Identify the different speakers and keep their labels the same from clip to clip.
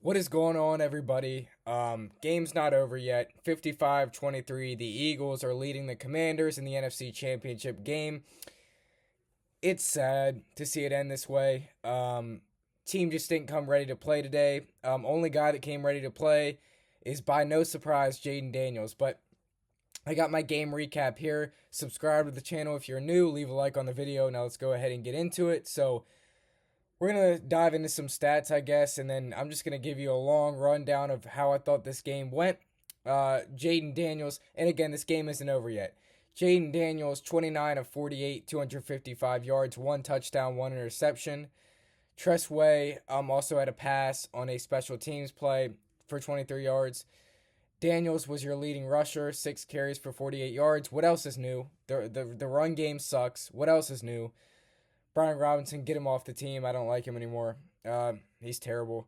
Speaker 1: What is going on, everybody? Game's not over yet. 55-23. The Eagles are leading the Commanders in the NFC Championship game. It's sad to see it end this way. Team just didn't come ready to play today. Only guy that came ready to play is, by no surprise, Jaden Daniels. But I got my game recap here. Subscribe to the channel if you're new. Leave a like on the video. Now let's go ahead and get into it. So we're going to dive into some stats, I guess, and then I'm just going to give you a long rundown of how I thought this game went. Jaden Daniels, and again, this game isn't over yet. Jaden Daniels, 29 of 48, 255 yards, 1 touchdown, 1 interception. Tress Way also had a pass on a special teams play for 23 yards. Daniels was your leading rusher, 6 carries for 48 yards. What else is new? The run game sucks. What else is new? Brian Robinson, get him off the team. I don't like him anymore. He's terrible.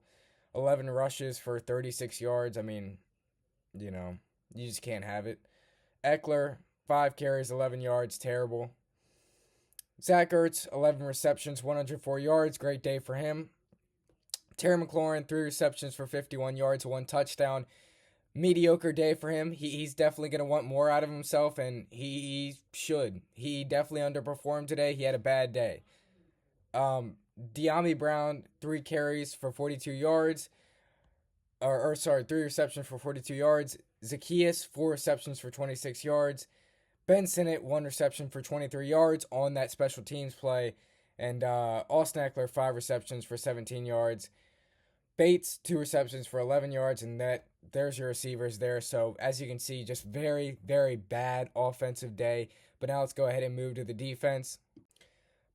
Speaker 1: 11 rushes for 36 yards. I mean, you just can't have it. Eckler, 5 carries, 11 yards. Terrible. Zach Ertz, 11 receptions, 104 yards. Great day for him. Terry McLaurin, 3 receptions for 51 yards, 1 touchdown. Mediocre day for him. He's definitely going to want more out of himself, and he should. He definitely underperformed today. He had a bad day. De'Ami Brown, 3 carries for 42 yards. 3 receptions for 42 yards. Zacchaeus, 4 receptions for 26 yards. Ben Sinnott, 1 reception for 23 yards on that special teams play. And Austin Eckler, 5 receptions for 17 yards. Bates, 2 receptions for 11 yards, and there's your receivers there. So, as you can see, just very, very bad offensive day. But now let's go ahead and move to the defense.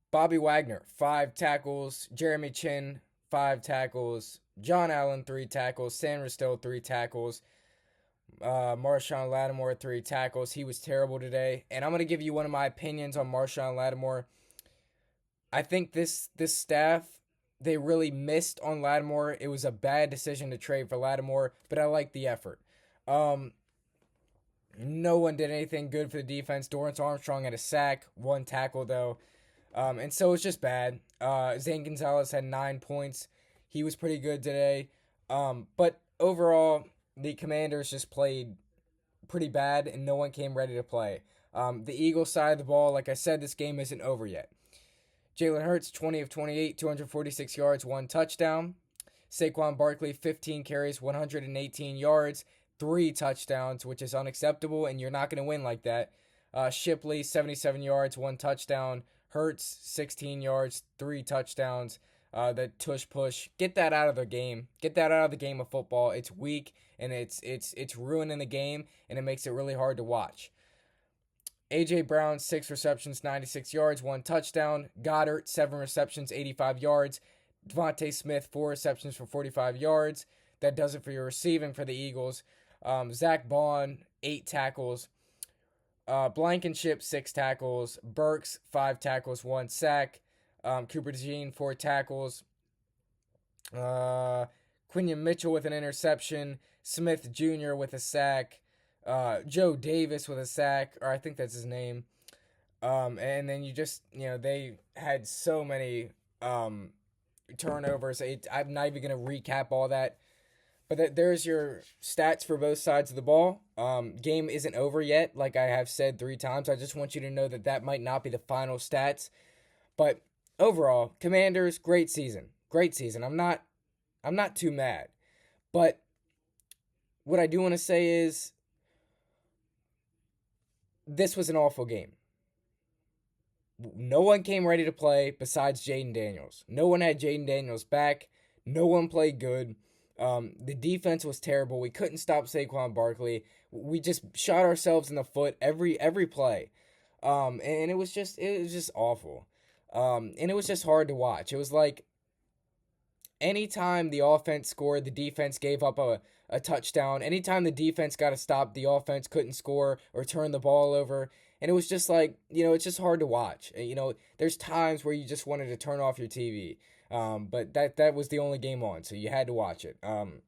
Speaker 1: Bobby Wagner, 5 tackles. Jeremy Chin, 5 tackles. John Allen, 3 tackles. Sam Ristow, 3 tackles. Marshawn Lattimore, 3 tackles. He was terrible today. And I'm going to give you one of my opinions on Marshawn Lattimore. I think this staff, they really missed on Lattimore. It was a bad decision to trade for Lattimore, but I like the effort. No one did anything good for the defense. Dorrance Armstrong had a sack, 1 tackle though. And so it's just bad. Zane Gonzalez had 9 points. He was pretty good today. But overall, the Commanders just played pretty bad, and no one came ready to play. The Eagles side of the ball, like I said, this game isn't over yet. Jalen Hurts, 20 of 28, 246 yards, 1 touchdown. Saquon Barkley, 15 carries, 118 yards, 3 touchdowns, which is unacceptable, and you're not going to win like that. Shipley, 77 yards, 1 touchdown. Hurts, 16 yards, 3 touchdowns. The tush push. Get that out of the game. Get that out of the game of football. It's weak, and it's ruining the game, and it makes it really hard to watch. A.J. Brown, 6 receptions, 96 yards, 1 touchdown. Goddard, 7 receptions, 85 yards. Devontae Smith, 4 receptions for 45 yards. That does it for your receiving for the Eagles. Zach Bond, 8 tackles. Blankenship, 6 tackles. Burks, 5 tackles, 1 sack. Cooper DeJean, 4 tackles. Quinion Mitchell with an interception. Smith Jr. with a sack. Joe Davis with a sack, or I think that's his name. And then they had so many turnovers. I'm not even going to recap all that. But there's your stats for both sides of the ball. Game isn't over yet, like I have said 3 times. I just want you to know that might not be the final stats. But overall, Commanders, great season. Great season. I'm not too mad. But what I do want to say is this was an awful game. No one came ready to play besides Jaden Daniels. No one had Jaden Daniels back. No one played good. The defense was terrible. We couldn't stop Saquon Barkley. We just shot ourselves in the foot every play. And it was just awful. And it was just hard to watch. It was like anytime the offense scored, the defense gave up a touchdown. Anytime the defense got a stop, the offense couldn't score or turn the ball over. And it was just like, it's just hard to watch. There's times where you just wanted to turn off your TV. But that was the only game on, so you had to watch it. And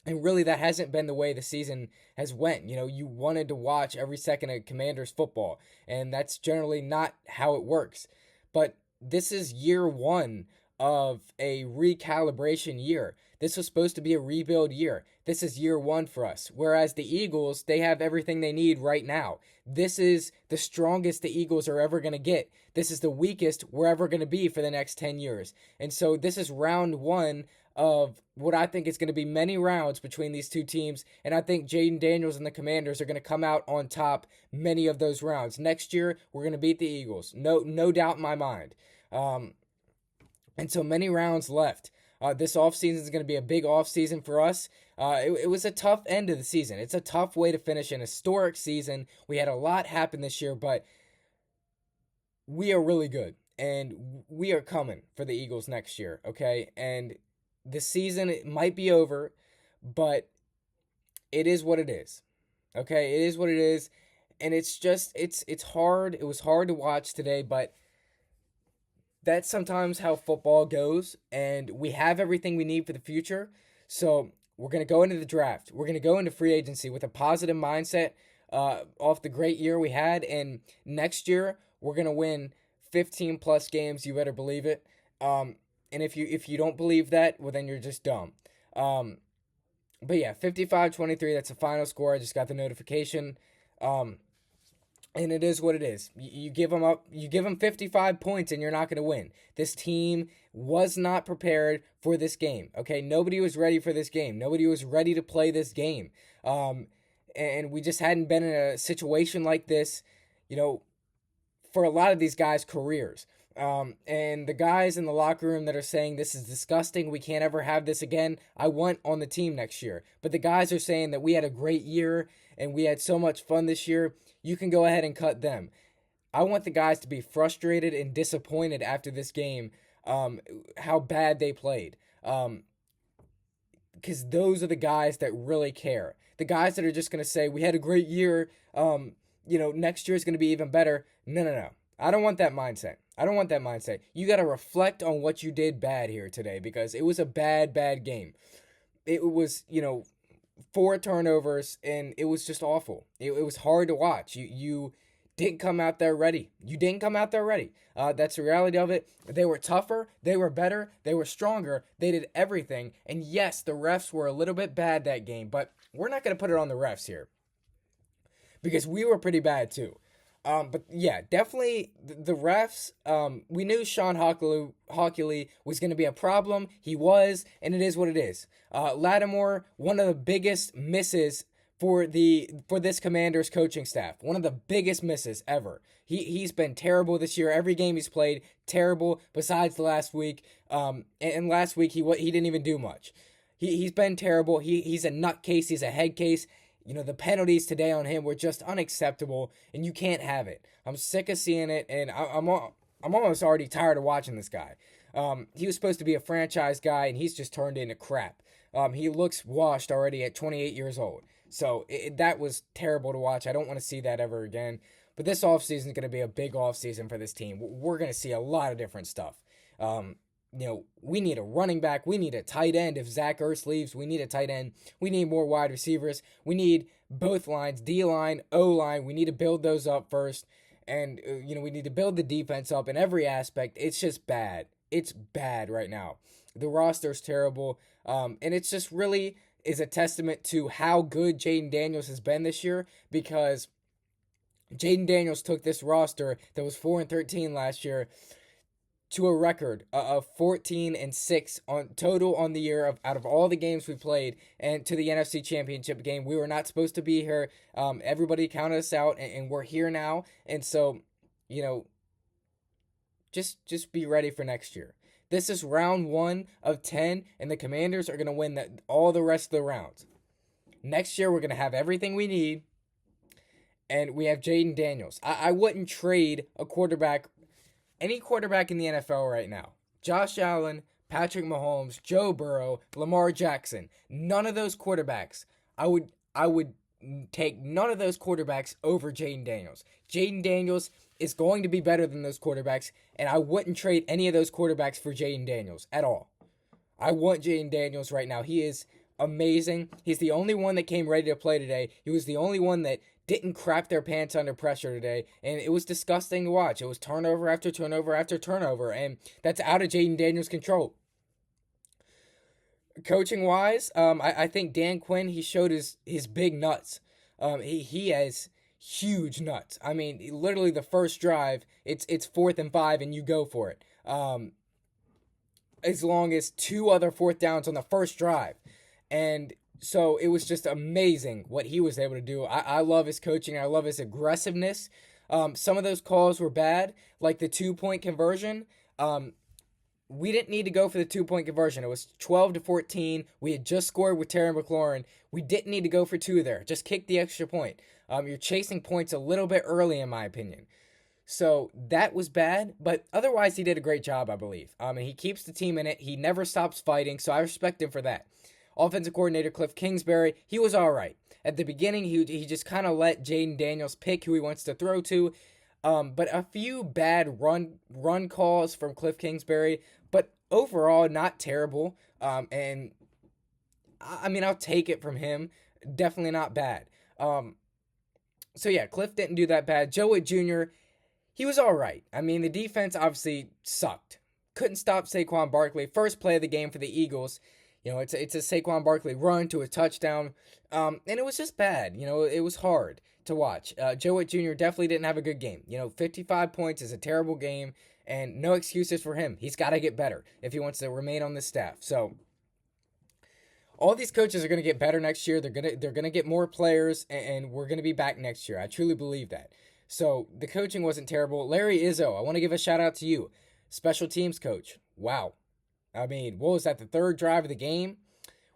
Speaker 1: really, that hasn't been the way the season has went. You wanted to watch every second of Commanders football, and that's generally not how it works. But this is year 1 of a recalibration year. This was supposed to be a rebuild year. This is year one for us. Whereas the Eagles, they have everything they need right now. This is the strongest the Eagles are ever going to get. This is the weakest we're ever going to be for the next 10 years. And so this is round one of what I think is going to be many rounds between these two teams. And I think Jaden Daniels and the Commanders are going to come out on top many of those rounds. Next year, we're going to beat the Eagles. No doubt in my mind. And so many rounds left. This offseason is going to be a big offseason for us. It was a tough end of the season. It's a tough way to finish an historic season. We had a lot happen this year, but we are really good. And we are coming for the Eagles next year, okay? And the season, it might be over, but it is what it is, okay? It is what it is. And it's just, it's hard. It was hard to watch today, but that's sometimes how football goes, and we have everything we need for the future. So we're going to go into the draft. We're going to go into free agency with a positive mindset off the great year we had, and next year we're going to win 15 plus games. You better believe it. And if you don't believe that, well, then you're just dumb. But yeah, 55-23, that's the final score. I just got the notification. And it is what it is. You give them 55 points and you're not going to win. This team was not prepared for this game. Okay, nobody was ready for this game. Nobody was ready to play this game. And we just hadn't been in a situation like this, for a lot of these guys' careers. And the guys in the locker room that are saying this is disgusting, we can't ever have this again, I want on the team next year. But the guys are saying that we had a great year and we had so much fun this year, you can go ahead and cut them. I want the guys to be frustrated and disappointed after this game, how bad they played. Because those are the guys that really care. The guys that are just going to say, we had a great year, next year is going to be even better. No. I don't want that mindset. You got to reflect on what you did bad here today, because it was a bad game. It was, 4 turnovers, and it was just awful. It was hard to watch. You didn't come out there ready. That's the reality of it. They were tougher. They were better. They were stronger. They did everything. And yes, the refs were a little bit bad that game, but we're not going to put it on the refs here, because we were pretty bad too. But yeah, definitely the refs, we knew Sean Hockley was going to be a problem. He was, and it is what it is. Lattimore, one of the biggest misses for this Commanders coaching staff. One of the biggest misses ever. He's been terrible this year. Every game he's played, terrible, besides the last week. And last week he didn't even do much. He's been terrible. He's a nutcase. He's a head case. The penalties today on him were just unacceptable, and you can't have it. I'm sick of seeing it, and I'm almost already tired of watching this guy. He was supposed to be a franchise guy, and he's just turned into crap. He looks washed already at 28 years old. So that was terrible to watch. I don't want to see that ever again. But this offseason is going to be a big offseason for this team. We're going to see a lot of different stuff. We need a running back. We need a tight end. If Zach Ertz leaves, we need a tight end. We need more wide receivers. We need both lines, D-line, O-line. We need to build those up first. And, we need to build the defense up in every aspect. It's just bad. It's bad right now. The roster's terrible. And it's just really is a testament to how good Jaden Daniels has been this year, because Jaden Daniels took this roster that was 4-13 last year to a record of 14-6 on total on the year out of all the games we played, and to the NFC Championship game. We were not supposed to be here. Everybody counted us out, and we're here now. And so, just be ready for next year. This is round 1 of 10, and the Commanders are going to win all the rest of the rounds. Next year, we're going to have everything we need, and we have Jaden Daniels. I wouldn't trade any quarterback in the NFL right now. Josh Allen, Patrick Mahomes, Joe Burrow, Lamar Jackson. None of those quarterbacks. I would take none of those quarterbacks over Jaden Daniels. Jaden Daniels is going to be better than those quarterbacks, and I wouldn't trade any of those quarterbacks for Jaden Daniels at all. I want Jaden Daniels right now. He is amazing. He's the only one that came ready to play today. He was the only one that didn't crap their pants under pressure today, and it was disgusting to watch. It was turnover after turnover after turnover, and that's out of Jaden Daniels' control. Coaching wise, I think Dan Quinn, he showed his big nuts. He has huge nuts. I mean, literally the first drive, it's 4th and 5, and you go for it. As long as two other fourth downs on the first drive, and so it was just amazing what he was able to do. I love his coaching. I love his aggressiveness. Some of those calls were bad, like the 2-point conversion. We didn't need to go for the 2-point conversion. It was 12-14. We had just scored with Terry McLaurin. We didn't need to go for two there. Just kick the extra point. You're chasing points a little bit early, in my opinion. So that was bad, but otherwise he did a great job, I believe. He keeps the team in it. He never stops fighting, so I respect him for that. Offensive coordinator Cliff Kingsbury, he was all right. At the beginning, he just kind of let Jaden Daniels pick who he wants to throw to. But a few bad run calls from Cliff Kingsbury, but overall not terrible. And I mean, I'll take it from him. Definitely not bad. So yeah, Cliff didn't do that bad. Joe Witt Jr., he was all right. I mean, the defense obviously sucked. Couldn't stop Saquon Barkley. First play of the game for the Eagles. It's a Saquon Barkley run to a touchdown. And it was just bad. It was hard to watch. Joe Witt Jr. definitely didn't have a good game. 55 points is a terrible game, and no excuses for him. He's got to get better if he wants to remain on the staff. So all these coaches are going to get better next year. They're gonna get more players, and we're going to be back next year. I truly believe that. So the coaching wasn't terrible. Larry Izzo, I want to give a shout out to you. Special teams coach. Wow. I mean, what was that, the third drive of the game?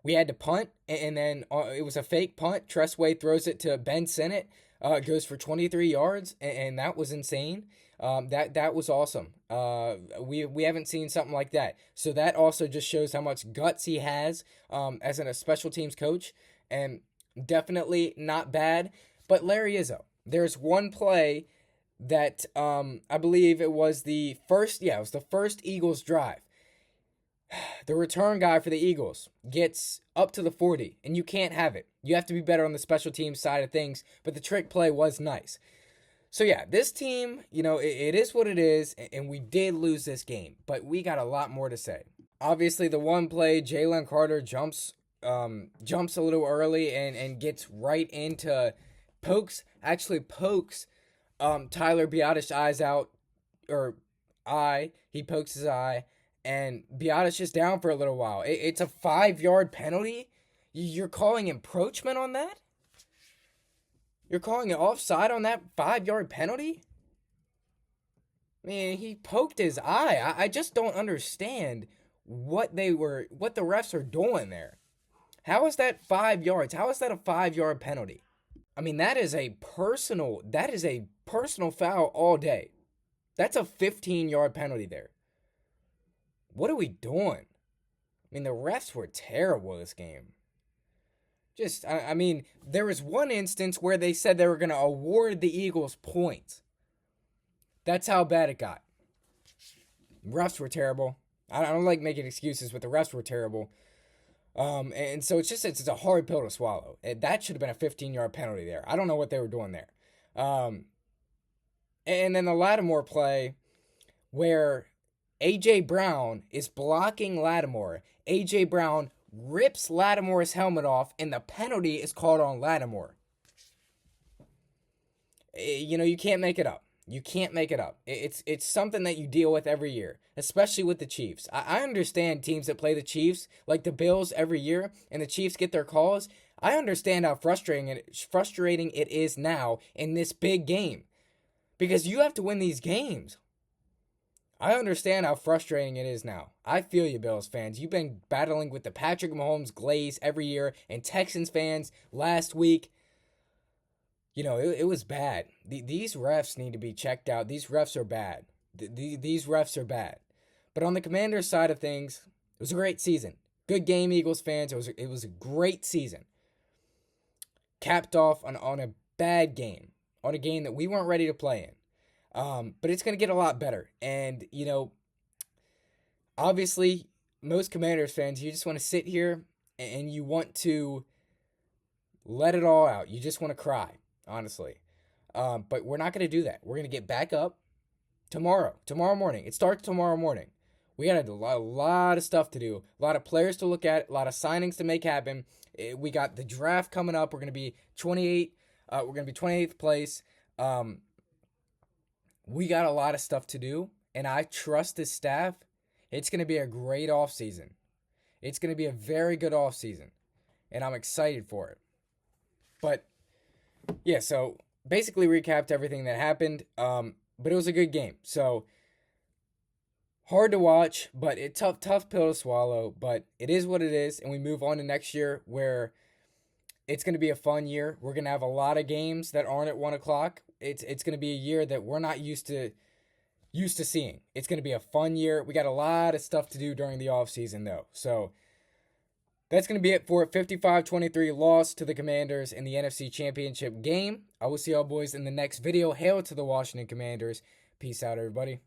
Speaker 1: We had to punt, and then it was a fake punt. Tressway throws it to Ben Sinnott. It goes for 23 yards, and that was insane. That was awesome. We haven't seen something like that. So that also just shows how much guts he has as a special teams coach, and definitely not bad. But Larry Izzo, there's one play that I believe it was the first Eagles drive. The return guy for the Eagles gets up to the 40, and you can't have it. You have to be better on the special teams side of things, but the trick play was nice. So yeah, this team, it is what it is, and we did lose this game, but we got a lot more to say. Obviously, the one play, Jalen Carter jumps a little early and gets right into pokes Tyler Biadasz eyes out, he pokes his eye, and Biadasz is down for a little while. It's a 5-yard penalty? You're calling encroachment on that? You're calling it offside on that 5-yard penalty? I mean, he poked his eye. I just don't understand what the refs are doing there. How is that 5 yards? How is that a 5-yard penalty? I mean, that is a personal foul all day. That's a 15-yard penalty there. What are we doing? I mean, the refs were terrible this game. I mean, there was one instance where they said they were going to award the Eagles points. That's how bad it got. Refs were terrible. I don't like making excuses, but the refs were terrible. And so it's a hard pill to swallow. That should have been a 15-yard penalty there. I don't know what they were doing there. And then the Lattimore play where A.J. Brown is blocking Lattimore. A.J. Brown rips Lattimore's helmet off, and the penalty is called on Lattimore. You can't make it up. You can't make it up. It's something that you deal with every year, especially with the Chiefs. I understand teams that play the Chiefs, like the Bills every year, and the Chiefs get their calls. I understand how frustrating it is now in this big game, because you have to win these games. I understand how frustrating it is now. I feel you, Bills fans. You've been battling with the Patrick Mahomes glaze every year, and Texans fans last week. It was bad. These refs need to be checked out. These refs are bad. These refs are bad. But on the Commanders side of things, it was a great season. Good game, Eagles fans. It was a great season. Capped off on a bad game, on a game that we weren't ready to play in. But it's going to get a lot better. And, obviously, most Commanders fans, you just want to sit here and you want to let it all out. You just want to cry, honestly. But we're not going to do that. We're going to get back up tomorrow morning. It starts tomorrow morning. We got a lot of stuff to do, a lot of players to look at, a lot of signings to make happen. We got the draft coming up. We're gonna be 28. We're gonna be 28th place. We got a lot of stuff to do, and I trust this staff. It's gonna be a great offseason. It's gonna be a very good offseason, and I'm excited for it. But yeah, so basically recapped everything that happened. But it was a good game. So hard to watch, but it tough pill to swallow. But it is what it is, and we move on to next year where it's going to be a fun year. We're going to have a lot of games that aren't at 1 o'clock. It's going to be a year that we're not used to seeing. It's going to be a fun year. We got a lot of stuff to do during the off season though. So that's going to be it for it. 55-23 loss to the Commanders in the NFC Championship game. I will see y'all boys in the next video. Hail to the Washington Commanders. Peace out, everybody.